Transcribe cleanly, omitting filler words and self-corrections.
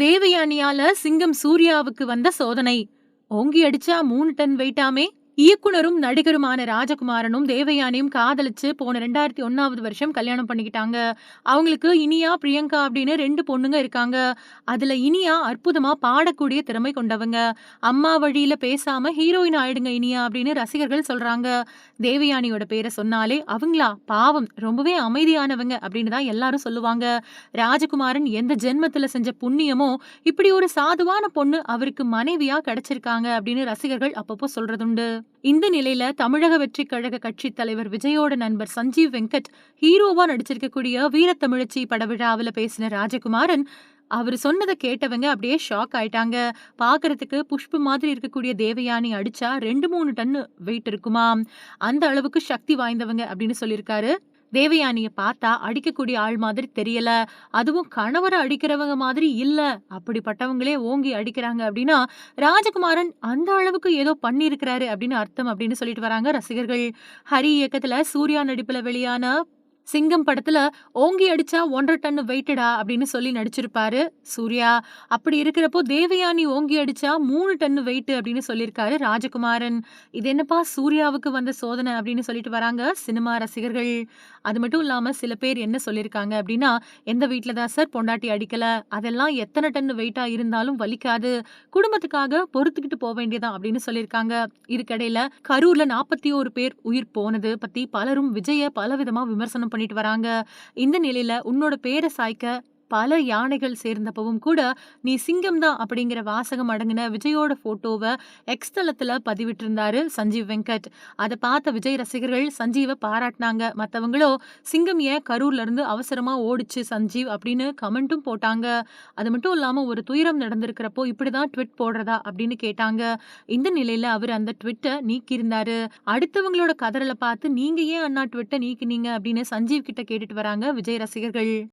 தேவயானியால சிங்கம் சூர்யாவுக்கு வந்த சோதனை. ஓங்கி அடிச்சா 3 டன் வெயிட்டாமே. இயக்குனரும் நடிகருமான ராஜகுமாரனும் தேவயானியும் காதலிச்சு போன 2001வது வருஷம் கல்யாணம் பண்ணிக்கிட்டாங்க. அவங்களுக்கு இனியா, பிரியங்கா அப்படின்னு 2 பொண்ணுங்க இருக்காங்க. அதுல இனியா அற்புதமா பாடக்கூடிய திறமை கொண்டவங்க. அம்மா வழியில பேசாம ஹீரோயின் ஆயிடுங்க இனியா அப்படின்னு ரசிகர்கள் சொல்றாங்க. தேவயானியோட பேரை சொன்னாலே அவங்களா பாவம் ரொம்பவே அமைதியானவங்க அப்படின்னு தான் எல்லாரும் சொல்லுவாங்க. ராஜகுமாரன் எந்த ஜென்மத்துல செஞ்ச புண்ணியமோ இப்படி ஒரு சாதுவான பொண்ணு அவருக்கு மனைவியா கிடைச்சிருக்காங்க அப்படின்னு ரசிகர்கள் அப்பப்போ சொல்றதுண்டு. இந்த நிலையில தமிழக வெற்றிக் கழக கட்சி தலைவர் விஜயோட நண்பர் சஞ்சீவ் வெங்கட் ஹீரோவா நடிச்சிருக்கக்கூடிய வீரத்தமிழச்சி பட விழாவுல பேசின ராஜகுமாரன் அவரு சொன்னதை கேட்டவங்க அப்படியே ஷாக் ஆயிட்டாங்க. பாக்குறதுக்கு புஷ்பு மாதிரி இருக்கக்கூடிய தேவயானி அடிச்சா 2-3 டன்னு வெயிட் இருக்குமாம். அந்த அளவுக்கு சக்தி வாய்ந்தவங்க அப்படின்னு சொல்லியிருக்காரு. தேவயானிய பார்த்தா அடிக்கக்கூடிய ஆள் மாதிரி தெரியல. அதுவும் கணவர அடிக்கிறவங்க மாதிரி இல்ல. அப்படிப்பட்டவங்களே ஓங்கி அடிக்கிறாங்க அப்படின்னா, ராஜகுமாரன் அந்த அளவுக்கு ஏதோ பண்ணியிருக்கிறாரு அப்படின்னு அர்த்தம் அப்படின்னு சொல்லிட்டு வராங்க ரசிகர்கள். ஹரி இயக்கத்துல சூர்யா நடிப்புல வெளியான சிங்கம் படத்துல ஓங்கி அடிச்சா 1.5 டன் வெயிட்டடா அப்படின்னு சொல்லி நடிச்சிருப்பாரு சூர்யா. அப்படி இருக்கிறப்போ தேவயானி ஓங்கி அடிச்சா 3 டன் வெயிட் அப்படின்னு சொல்லியிருக்காரு ராஜகுமாரன். இது என்னப்பா சூர்யாவுக்கு வந்த சோதனை அப்படின்னு சொல்லிட்டு வராங்க சினிமா ரசிகர்கள். அது மட்டும் இல்லாம சில பேர் என்ன சொல்லியிருக்காங்க அப்படின்னா, எந்த வீட்ல தான் சார் பொண்டாட்டி அடிக்கல, அதெல்லாம் எத்தனை டன் வெயிட்டா இருந்தாலும் வலிக்காது, குடும்பத்துக்காக பொறுத்துக்கிட்டு போக வேண்டியதான் அப்படின்னு சொல்லியிருக்காங்க. இதுக்கிடையில கரூர்ல 41 பேர் உயிர் போனது பத்தி பலரும் விஜய பலவிதமா விமர்சனம் பண்ணிட்டு வராங்க. இந்த நிலையில உன்னோட பேரை சாய்க்க பல யானைகள் சேர்ந்தப்பவும் கூட நீ சிங்கம் தான் அப்படிங்கிற வாசகம் அடங்கின விஜயோட போட்டோவை எக்ஸ் தளத்துல பதிவிட்டிருந்தாரு சஞ்சீவ் வெங்கட். அதை பார்த்த விஜய் ரசிகர்கள் சஞ்சீவை பாராட்டினாங்க. மத்தவங்களோ சிங்கம் ஏன் கரூர்ல இருந்து அவசரமா ஓடிச்சு சஞ்சீவ் அப்படின்னு கமெண்ட்டும் போட்டாங்க. அது மட்டும் இல்லாம ஒரு துயரம் நடந்திருக்கிறப்போ இப்படிதான் ட்விட் போடுறதா அப்படின்னு கேட்டாங்க. இந்த நிலையில அவர் அந்த ட்விட்டை நீக்கியிருந்தாரு. அடுத்தவங்களோட கதறலை பார்த்து நீங்க ஏன் அண்ணா ட்விட்டை நீக்கினீங்க அப்படின்னு சஞ்சீவ் கிட்ட கேட்டுட்டு வராங்க விஜய் ரசிகர்கள்.